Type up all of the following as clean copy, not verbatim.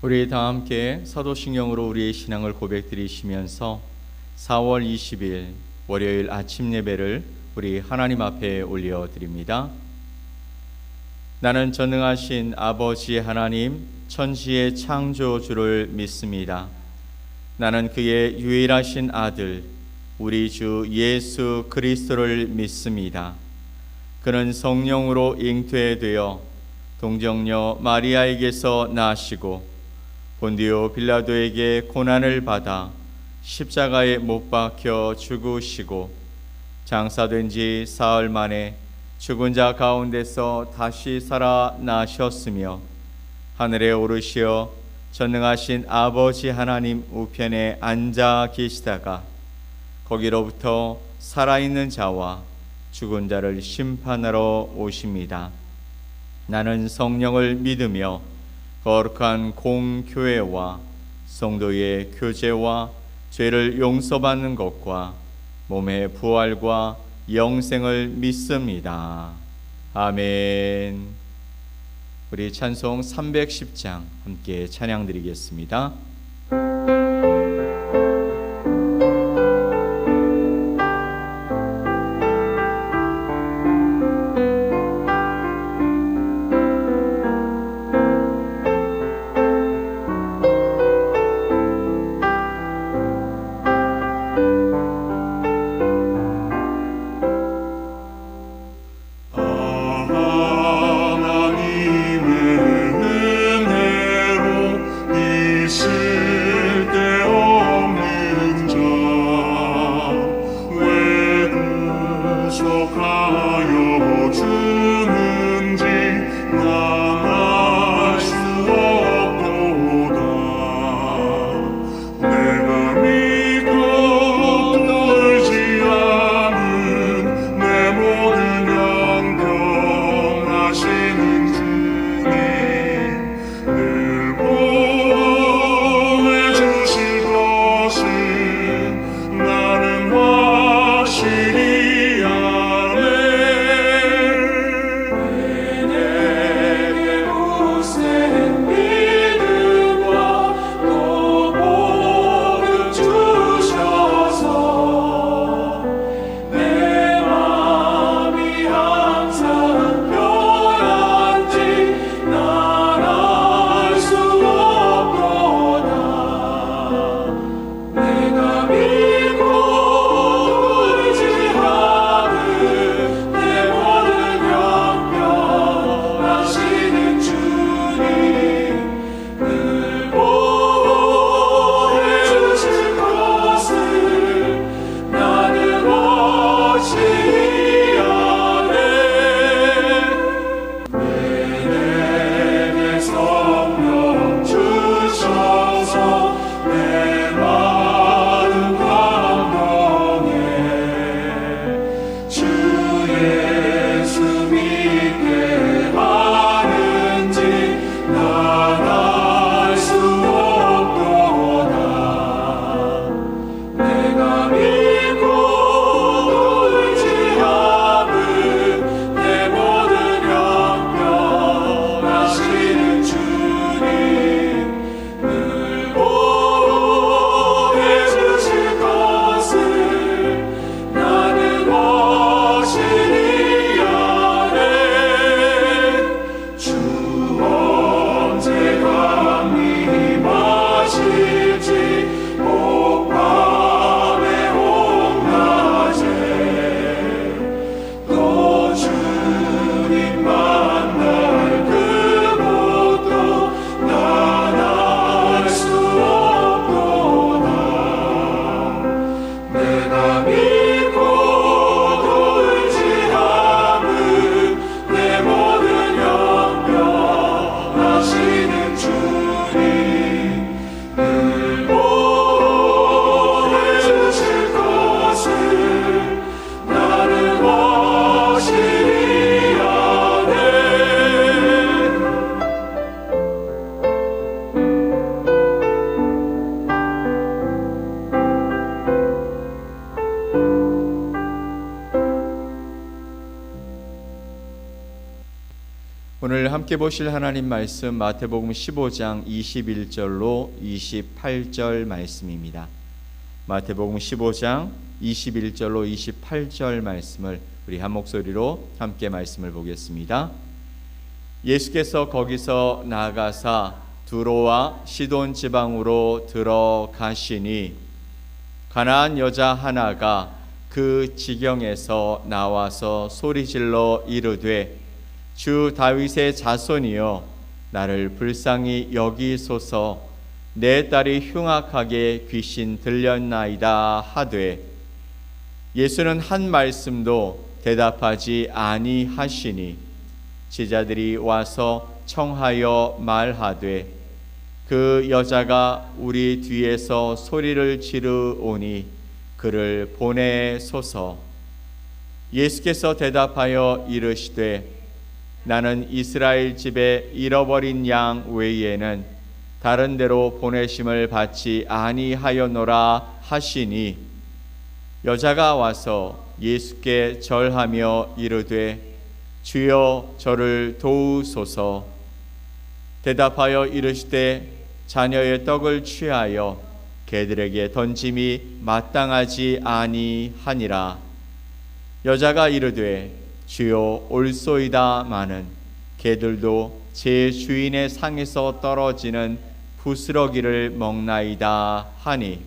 우리 다 함께 사도신경으로 우리의 신앙을 고백드리시면서 4월 20일 월요일 아침 예배를 우리 하나님 앞에 올려드립니다. 나는 전능하신 아버지 하나님 천지의 창조주를 믿습니다. 나는 그의 유일하신 아들 우리 주 예수 그리스도를 믿습니다. 그는 성령으로 잉태되어 동정녀 마리아에게서 나시고 본디오 빌라도에게 고난을 받아 십자가에 못 박혀 죽으시고 장사된 지 사흘 만에 죽은 자 가운데서 다시 살아나셨으며 하늘에 오르시어 전능하신 아버지 하나님 우편에 앉아 계시다가 거기로부터 살아있는 자와 죽은 자를 심판하러 오십니다. 나는 성령을 믿으며 거룩한 공교회와 성도의 교제와 죄를 용서받는 것과 몸의 부활과 영생을 믿습니다. 아멘. 우리 찬송 310장 함께 찬양드리겠습니다. 하나님의 은혜로 이 함께 보실 하나님 말씀 마태복음 15장 21절로 28절 말씀입니다. 마태복음 15장 21절로 28절 말씀을 우리 한 목소리로 함께 말씀을 보겠습니다. 예수께서 거기서 나아가사 두로와 시돈 지방으로 들어가시니 가나안 여자 하나가 그 지경에서 나와서 소리질러 이르되 주 다윗의 자손이여 나를 불쌍히 여기소서 내 딸이 흉악하게 귀신 들렸나이다 하되 예수는 한 말씀도 대답하지 아니하시니 제자들이 와서 청하여 말하되 그 여자가 우리 뒤에서 소리를 지르오니 그를 보내소서. 예수께서 대답하여 이르시되 나는 이스라엘 집에 잃어버린 양 외에는 다른 데로 보내심을 받지 아니하였노라 하시니 여자가 와서 예수께 절하며 이르되 주여 저를 도우소서. 대답하여 이르시되 자녀의 떡을 취하여 개들에게 던짐이 마땅하지 아니하니라. 여자가 이르되 주여 올소이다마는 개들도 제 주인의 상에서 떨어지는 부스러기를 먹나이다 하니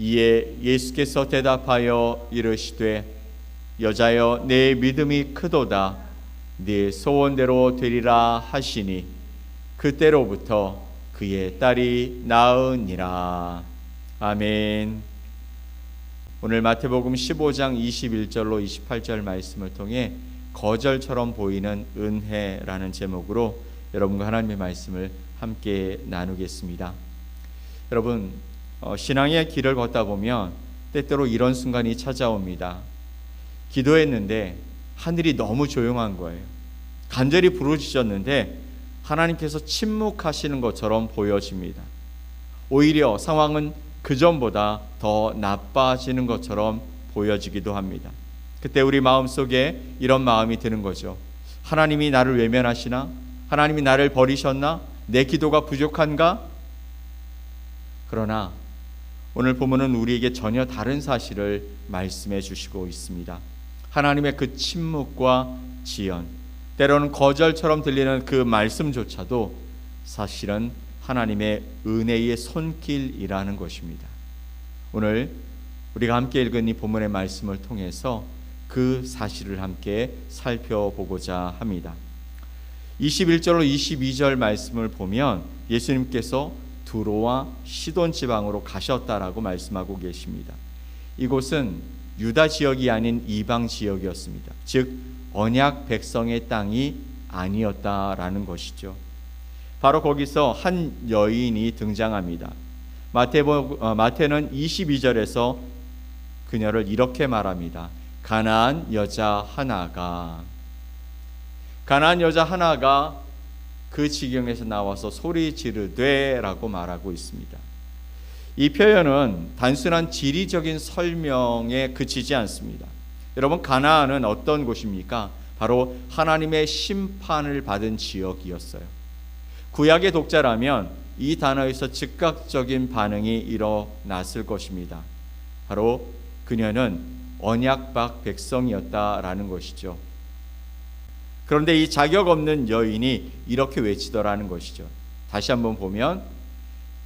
이에 예수께서 대답하여 이르시되 여자여 내 믿음이 크도다 네 소원대로 되리라 하시니 그때로부터 그의 딸이 나으니라. 아멘. 오늘 마태복음 15장 21절로 28절 말씀을 통해 거절처럼 보이는 은혜라는 제목으로 여러분과 하나님의 말씀을 함께 나누겠습니다. 여러분, 신앙의 길을 걷다 보면 때때로 이런 순간이 찾아옵니다. 기도했는데 하늘이 너무 조용한 거예요. 간절히 부르짖었는데 하나님께서 침묵하시는 것처럼 보여집니다. 오히려 상황은 그전보다 더 나빠지는 것처럼 보여지기도 합니다. 그때 우리 마음속에 이런 마음이 드는 거죠. 하나님이 나를 외면하시나? 하나님이 나를 버리셨나? 내 기도가 부족한가? 그러나 오늘 본문은 우리에게 전혀 다른 사실을 말씀해 주시고 있습니다. 하나님의 그 침묵과 지연, 때로는 거절처럼 들리는 그 말씀조차도 사실은 하나님의 은혜의 손길이라는 것입니다. 오늘 우리가 함께 읽은 이 본문의 말씀을 통해서 그 사실을 함께 살펴보고자 합니다. 21절로 22절 말씀을 보면 예수님께서 두로와 시돈 지방으로 가셨다라고 말씀하고 계십니다. 이곳은 유다 지역이 아닌 이방 지역이었습니다. 즉 언약 백성의 땅이 아니었다라는 것이죠. 바로 거기서 한 여인이 등장합니다. 마태는 22절에서 그녀를 이렇게 말합니다. 가나안 여자 하나가 그 지경에서 나와서 소리 지르되 라고 말하고 있습니다. 이 표현은 단순한 지리적인 설명에 그치지 않습니다. 여러분, 가나안은 어떤 곳입니까? 바로 하나님의 심판을 받은 지역이었어요. 구약의 독자라면 이 단어에서 즉각적인 반응이 일어났을 것입니다. 바로 그녀는 언약박 백성이었다라는 것이죠. 그런데 이 자격 없는 여인이 이렇게 외치더라는 것이죠. 다시 한번 보면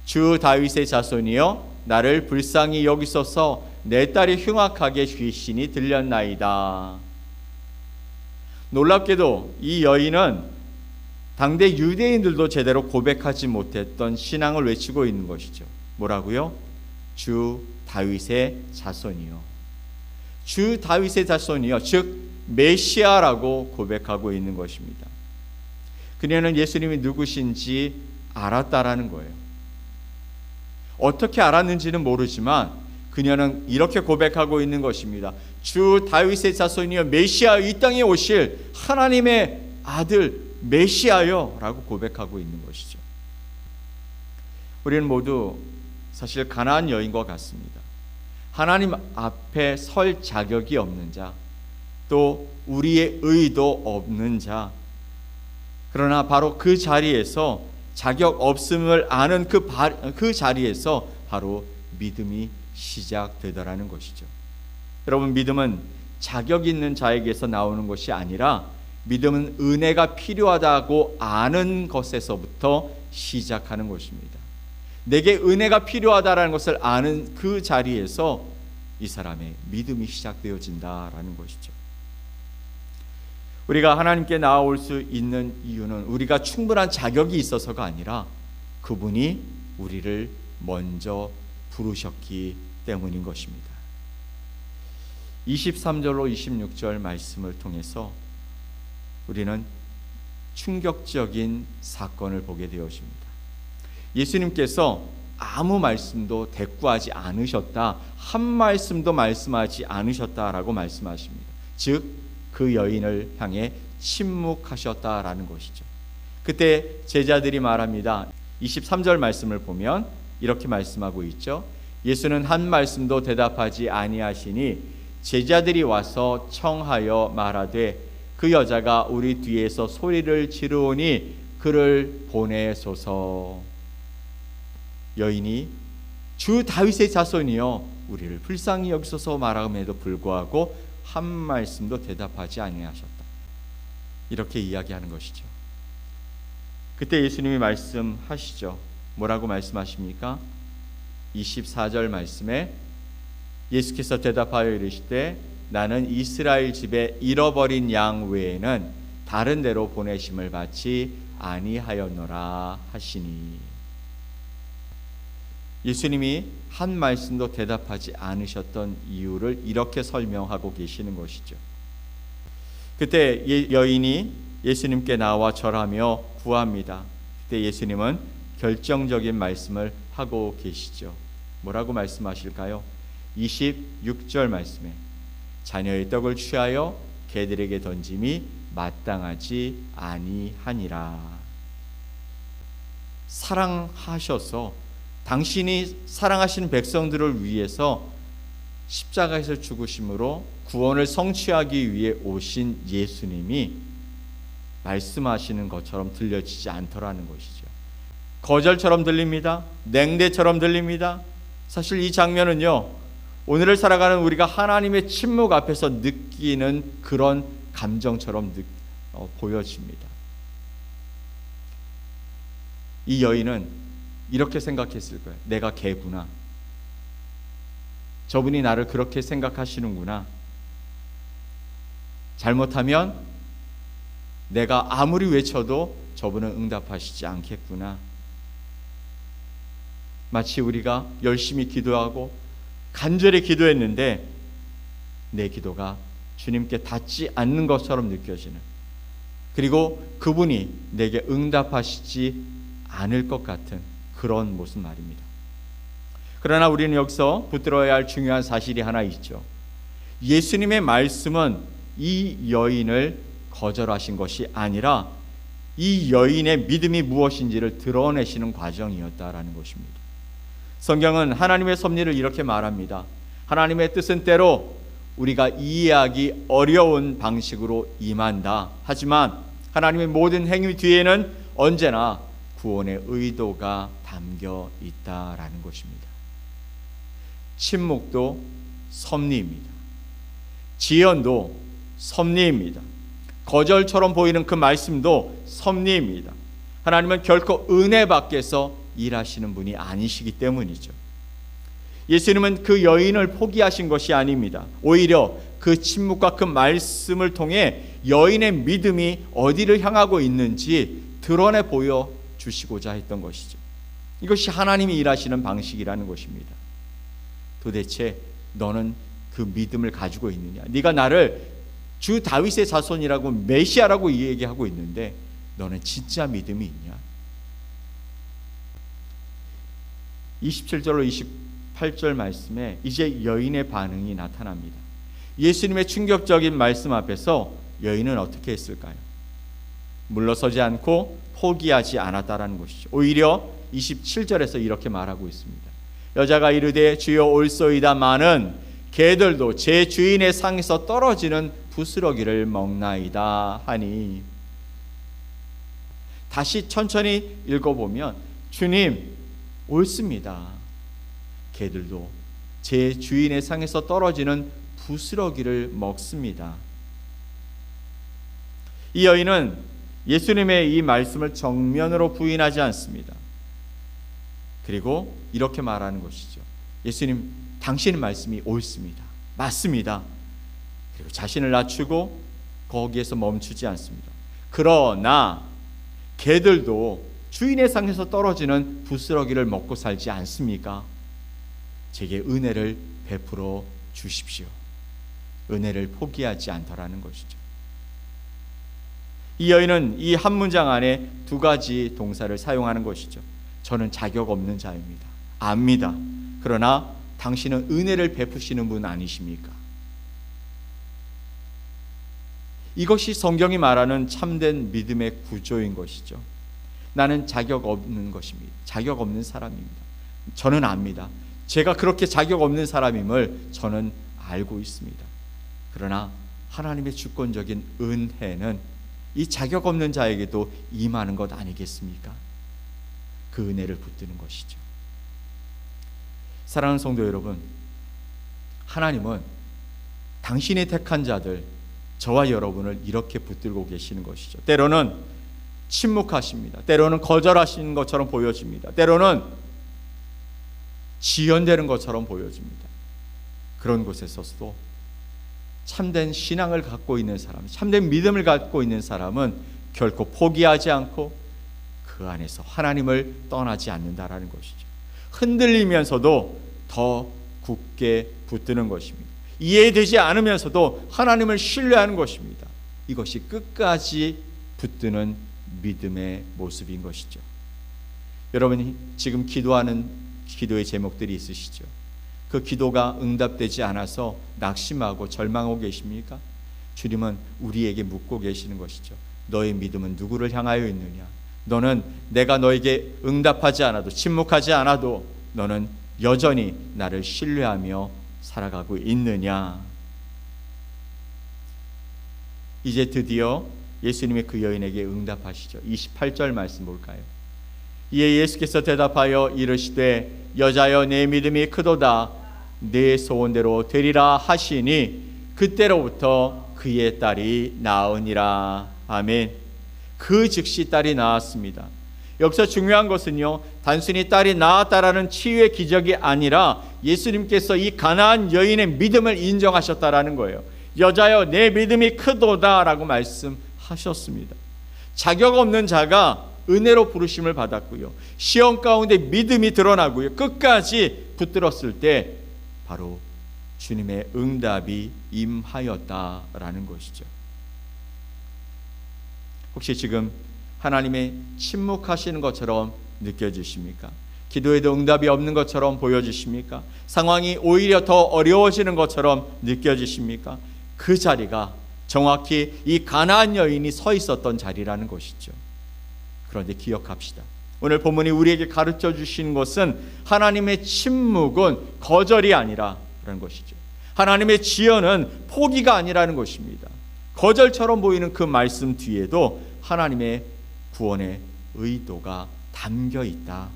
주 다윗의 자손이여 나를 불쌍히 여기소서 내 딸이 흉악하게 귀신이 들렸나이다. 놀랍게도 이 여인은 당대 유대인들도 제대로 고백하지 못했던 신앙을 외치고 있는 것이죠. 뭐라고요? 주 다윗의 자손이요. 주 다윗의 자손이요. 즉 메시아라고 고백하고 있는 것입니다. 그녀는 예수님이 누구신지 알았다라는 거예요. 어떻게 알았는지는 모르지만 그녀는 이렇게 고백하고 있는 것입니다. 주 다윗의 자손이여 메시아, 이 땅에 오실 하나님의 아들 메시아요 라고 고백하고 있는 것이죠. 우리는 모두 사실 가나안 여인과 같습니다. 하나님 앞에 설 자격이 없는 자, 또 우리의 의도 없는 자, 그러나 바로 그 자리에서 자격 없음을 아는 그 자리에서 바로 믿음이 시작되더라는 것이죠. 여러분, 믿음은 자격 있는 자에게서 나오는 것이 아니라 믿음은 은혜가 필요하다고 아는 것에서부터 시작하는 것입니다. 내게 은혜가 필요하다라는 것을 아는 그 자리에서 이 사람의 믿음이 시작되어진다라는 것이죠. 우리가 하나님께 나아올 수 있는 이유는 우리가 충분한 자격이 있어서가 아니라 그분이 우리를 먼저 부르셨기 때문인 것입니다. 23절로 26절 말씀을 통해서 우리는 충격적인 사건을 보게 되었습니다. 예수님께서 아무 말씀도 대꾸하지 않으셨다, 한 말씀도 말씀하지 않으셨다라고 말씀하십니다. 즉 그 여인을 향해 침묵하셨다라는 것이죠. 그때 제자들이 말합니다. 23절 말씀을 보면 이렇게 말씀하고 있죠. 예수는 한 말씀도 대답하지 아니하시니 제자들이 와서 청하여 말하되 그 여자가 우리 뒤에서 소리를 지르오니 그를 보내소서. 여인이 주 다윗의 자손이여 우리를 불쌍히 여기소서 말함에도 불구하고 한 말씀도 대답하지 아니하셨다. 이렇게 이야기하는 것이죠. 그때 예수님이 말씀하시죠. 뭐라고 말씀하십니까? 24절 말씀에 예수께서 대답하여 이르시되 나는 이스라엘 집에 잃어버린 양 외에는 다른 데로 보내심을 받지 아니하였노라 하시니. 예수님이 한 말씀도 대답하지 않으셨던 이유를 이렇게 설명하고 계시는 것이죠. 그때 여인이 예수님께 나와 절하며 구합니다. 그때 예수님은 결정적인 말씀을 하고 계시죠. 뭐라고 말씀하실까요? 26절 말씀에 자녀의 떡을 취하여 개들에게 던짐이 마땅하지 아니하니라. 사랑하셔서 당신이 사랑하시는 백성들을 위해서 십자가에서 죽으심으로 구원을 성취하기 위해 오신 예수님이 말씀하시는 것처럼 들려지지 않더라는 것이죠. 거절처럼 들립니다. 냉대처럼 들립니다. 사실 이 장면은요, 오늘을 살아가는 우리가 하나님의 침묵 앞에서 느끼는 그런 감정처럼 보여집니다. 이 여인은 이렇게 생각했을 거예요. 내가 개구나. 저분이 나를 그렇게 생각하시는구나. 잘못하면 내가 아무리 외쳐도 저분은 응답하시지 않겠구나. 마치 우리가 열심히 기도하고 간절히 기도했는데 내 기도가 주님께 닿지 않는 것처럼 느껴지는, 그리고 그분이 내게 응답하시지 않을 것 같은 그런 모습 말입니다. 그러나 우리는 여기서 붙들어야 할 중요한 사실이 하나 있죠. 예수님의 말씀은 이 여인을 거절하신 것이 아니라 이 여인의 믿음이 무엇인지를 드러내시는 과정이었다라는 것입니다. 성경은 하나님의 섭리를 이렇게 말합니다. 하나님의 뜻은 때로 우리가 이해하기 어려운 방식으로 임한다. 하지만 하나님의 모든 행위 뒤에는 언제나 구원의 의도가 담겨 있다라는 것입니다. 침묵도 섭리입니다. 지연도 섭리입니다. 거절처럼 보이는 그 말씀도 섭리입니다. 하나님은 결코 은혜 밖에서 일하시는 분이 아니시기 때문이죠. 예수님은 그 여인을 포기하신 것이 아닙니다. 오히려 그 침묵과 그 말씀을 통해 여인의 믿음이 어디를 향하고 있는지 드러내 보여 주시고자 했던 것이죠. 이것이 하나님이 일하시는 방식이라는 것입니다. 도대체 너는 그 믿음을 가지고 있느냐? 네가 나를 주 다윗의 자손이라고 메시아라고 얘기하고 있는데 너는 진짜 믿음이 있냐? 27절로 28절 말씀에 이제 여인의 반응이 나타납니다. 예수님의 충격적인 말씀 앞에서 여인은 어떻게 했을까요? 물러서지 않고 포기하지 않았다라는 것이죠. 오히려 27절에서 이렇게 말하고 있습니다. 여자가 이르되 주여 올소이다마는 개들도 제 주인의 상에서 떨어지는 부스러기를 먹나이다 하니. 다시 천천히 읽어보면 주님 옳습니다. 개들도 제 주인의 상에서 떨어지는 부스러기를 먹습니다. 이 여인은 예수님의 이 말씀을 정면으로 부인하지 않습니다. 그리고 이렇게 말하는 것이죠. 예수님, 당신의 말씀이 옳습니다. 맞습니다. 그리고 자신을 낮추고 거기에서 멈추지 않습니다. 그러나 개들도 주인의 상에서 떨어지는 부스러기를 먹고 살지 않습니까? 제게 은혜를 베풀어 주십시오. 은혜를 포기하지 않더라는 것이죠. 이 여인은 이 한 문장 안에 두 가지 동사를 사용하는 것이죠. 저는 자격 없는 자입니다. 압니다. 그러나 당신은 은혜를 베푸시는 분 아니십니까? 이것이 성경이 말하는 참된 믿음의 구조인 것이죠. 나는 자격 없는 것입니다. 자격 없는 사람입니다. 저는 압니다. 제가 그렇게 자격 없는 사람임을 저는 알고 있습니다. 그러나 하나님의 주권적인 은혜는 이 자격 없는 자에게도 임하는 것 아니겠습니까? 그 은혜를 붙드는 것이죠. 사랑하는 성도 여러분, 하나님은 당신의 택한 자들, 저와 여러분을 이렇게 붙들고 계시는 것이죠. 때로는 침묵하십니다. 때로는 거절하시는 것처럼 보여집니다. 때로는 지연되는 것처럼 보여집니다. 그런 곳에서도 참된 신앙을 갖고 있는 사람, 참된 믿음을 갖고 있는 사람은 결코 포기하지 않고 그 안에서 하나님을 떠나지 않는다라는 것이죠. 흔들리면서도 더 굳게 붙드는 것입니다. 이해되지 않으면서도 하나님을 신뢰하는 것입니다. 이것이 끝까지 붙드는 믿음의 모습인 것이죠. 여러분이 지금 기도하는 기도의 제목들이 있으시죠? 그 기도가 응답되지 않아서 낙심하고 절망하고 계십니까? 주님은 우리에게 묻고 계시는 것이죠. 너의 믿음은 누구를 향하여 있느냐? 너는 내가 너에게 응답하지 않아도, 침묵하지 않아도 너는 여전히 나를 신뢰하며 살아가고 있느냐? 이제 드디어 예수님의 그 여인에게 응답하시죠. 28절 말씀 볼까요? 이에 예수께서 대답하여 이르시되 여자여 내 믿음이 크도다. 내 소원대로 되리라 하시니 그때로부터 그의 딸이 나으니라. 아멘. 그 즉시 딸이 나았습니다. 여기서 중요한 것은요, 단순히 딸이 나았다라는 치유의 기적이 아니라 예수님께서 이 가나안 여인의 믿음을 인정하셨다라는 거예요. 여자여 내 믿음이 크도다라고 말씀하셨습니다. 자격 없는 자가 은혜로 부르심을 받았고요, 시험 가운데 믿음이 드러나고요, 끝까지 붙들었을 때 바로 주님의 응답이 임하였다라는 것이죠. 혹시 지금 하나님의 침묵하시는 것처럼 느껴지십니까? 기도에도 응답이 없는 것처럼 보여지십니까? 상황이 오히려 더 어려워지는 것처럼 느껴지십니까? 그 자리가 정확히 이 가나안 여인이 서 있었던 자리라는 것이죠. 그런데 기억합시다. 오늘 본문이 우리에게 가르쳐 주신 것은 하나님의 침묵은 거절이 아니라는 것이죠. 하나님의 지연은 포기가 아니라는 것입니다. 거절처럼 보이는 그 말씀 뒤에도 하나님의 구원의 의도가 담겨 있다.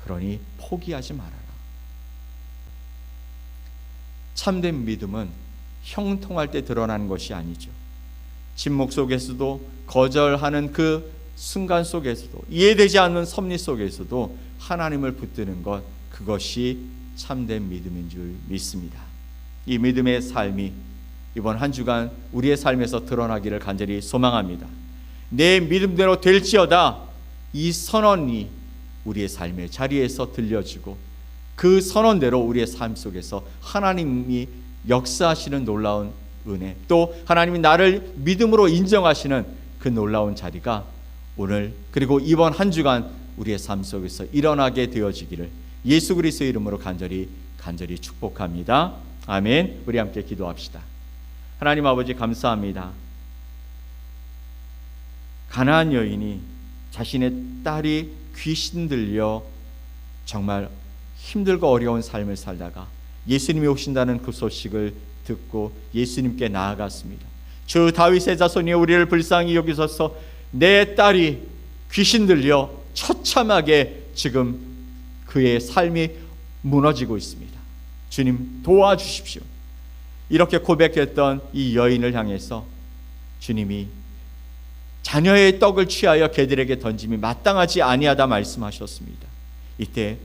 그러니 포기하지 말아라. 참된 믿음은 형통할 때 드러나는 것이 아니죠. 침묵 속에서도, 거절하는 그 순간 속에서도, 이해되지 않는 섭리 속에서도 하나님을 붙드는 것, 그것이 참된 믿음인 줄 믿습니다. 이 믿음의 삶이 이번 한 주간 우리의 삶에서 드러나기를 간절히 소망합니다. 내 믿음대로 될지어다, 이 선언이 우리의 삶의 자리에서 들려지고 그 선언대로 우리의 삶 속에서 하나님이 역사하시는 놀라운 은혜, 또 하나님이 나를 믿음으로 인정하시는 그 놀라운 자리가 오늘 그리고 이번 한 주간 우리의 삶 속에서 일어나게 되어지기를 예수 그리스도의 이름으로 간절히 축복합니다. 아멘. 우리 함께 기도합시다. 하나님 아버지, 감사합니다. 가나안 여인이 자신의 딸이 귀신 들려 정말 힘들고 어려운 삶을 살다가 예수님이 오신다는 그 소식을 듣고 예수님께 나아갔습니다. 주 다윗의 자손이 우리를 불쌍히 여기소서, 내 딸이 귀신 들려 처참하게 지금 그의 삶이 무너지고 있습니다. 주님 도와주십시오. 이렇게 고백했던 이 여인을 향해서 주님이 자녀의 떡을 취하여 개들에게 던짐이 마땅하지 아니하다 말씀하셨습니다. 이때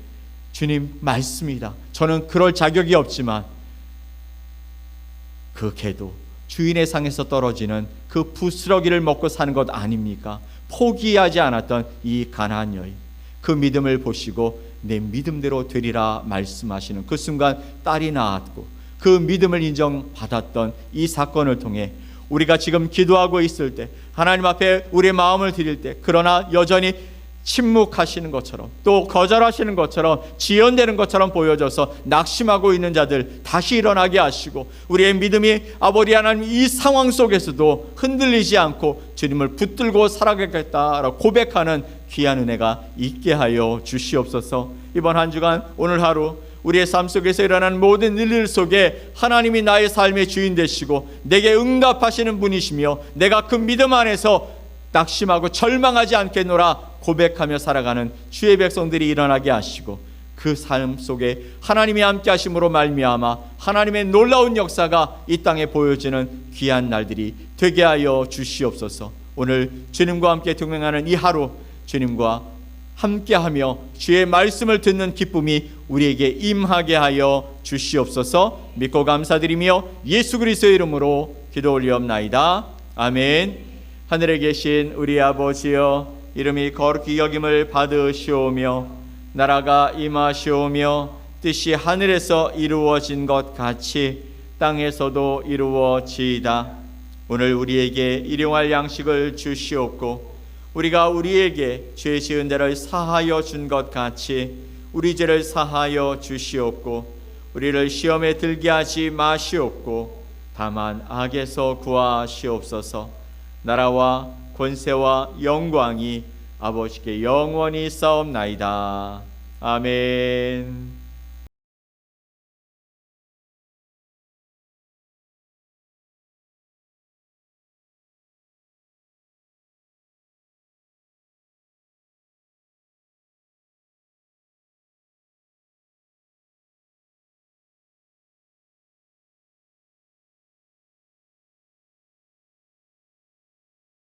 주님 말씀이다. 저는 그럴 자격이 없지만 그 개도 주인의 상에서 떨어지는 그 부스러기를 먹고 사는 것 아닙니까? 포기하지 않았던 이 가나안 여인, 그 믿음을 보시고 내 믿음대로 되리라 말씀하시는 그 순간 딸이 낳았고, 그 믿음을 인정받았던 이 사건을 통해 우리가 지금 기도하고 있을 때, 하나님 앞에 우리의 마음을 드릴 때, 그러나 여전히 침묵하시는 것처럼, 또 거절하시는 것처럼, 지연되는 것처럼 보여져서 낙심하고 있는 자들 다시 일어나게 하시고, 우리의 믿음이 아버지 하나님 이 상황 속에서도 흔들리지 않고 주님을 붙들고 살아가겠다라고 고백하는 귀한 은혜가 있게 하여 주시옵소서. 이번 한 주간 오늘 하루 우리의 삶 속에서 일어나는 모든 일들 속에 하나님이 나의 삶의 주인 되시고 내게 응답하시는 분이시며, 내가 그 믿음 안에서 낙심하고 절망하지 않겠노라 고백하며 살아가는 주의 백성들이 일어나게 하시고, 그 삶 속에 하나님이 함께 하심으로 말미암아 하나님의 놀라운 역사가 이 땅에 보여지는 귀한 날들이 되게 하여 주시옵소서. 오늘 주님과 함께 동행하는 이 하루, 주님과 함께하며 주의 말씀을 듣는 기쁨이 우리에게 임하게 하여 주시옵소서. 믿고 감사드리며 예수 그리스도의 이름으로 기도 올리옵나이다. 아멘. 하늘에 계신 우리 아버지여, 이름이 거룩히 여김을 받으시오며 나라가 임하시오며 뜻이 하늘에서 이루어진 것 같이 땅에서도 이루어지이다. 오늘 우리에게 일용할 양식을 주시옵고, 우리가 우리에게 죄 지은 데를 사하여 준 것 같이 우리 죄를 사하여 주시옵고, 우리를 시험에 들게 하지 마시옵고 다만 악에서 구하시옵소서. 나라와 권세와 영광이 아버지께 영원히 싸움나이다. 아멘.